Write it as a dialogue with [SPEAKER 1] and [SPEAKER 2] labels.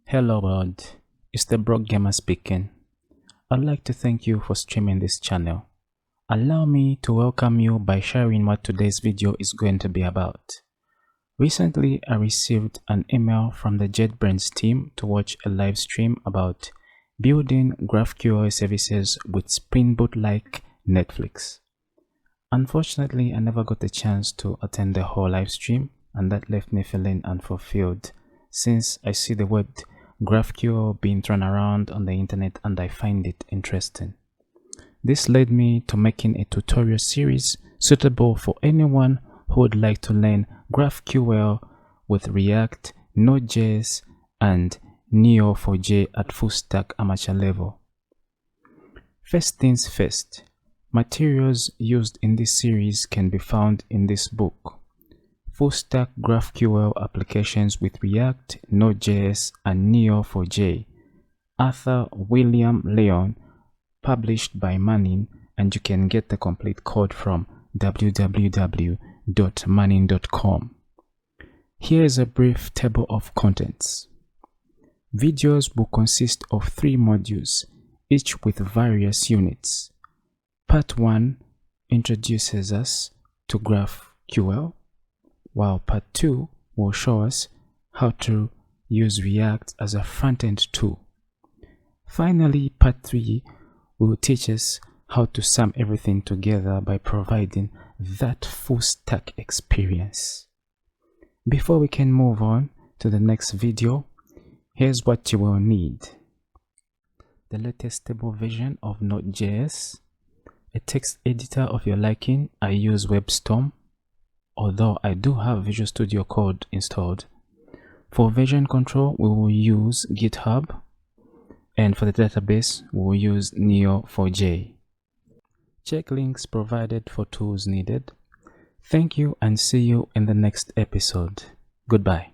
[SPEAKER 1] Hello world, it's the Broke Gamer speaking. I'd like to thank you for streaming this channel. Allow me to welcome you by sharing what today's video is going to be about. Recently, I received an email from the JetBrains team to watch a live stream about building GraphQL services with Spring Boot like Netflix. Unfortunately, I never got the chance to attend the whole live stream, and that left me feeling unfulfilled since I see the word GraphQL being thrown around on the internet and I find it interesting. This led me to making a tutorial series suitable for anyone who would like to learn GraphQL with React, Node.js and Neo4j at full stack amateur level. First things first, materials used in this series can be found in this book, Full Stack GraphQL Applications with React, Node.js and Neo4j, Arthur William Leon, published by Manning, and you can get the complete code from www.manning.com. Here is a brief table of contents. Videos will consist of 3 modules, each with various units. Part 1 introduces us to GraphQL, while Part 2 will show us how to use React as a front-end tool. Finally, Part 3 will teach us how to sum everything together by providing that full stack experience. Before we can move on to the next video, here's what you will need: the latest stable version of Node.js, a text editor of your liking. I use WebStorm, although I do have Visual Studio Code installed. For version control, we will use GitHub, and for the database, we will use Neo4j. Check links provided for tools needed. Thank you and see you in the next episode. Goodbye.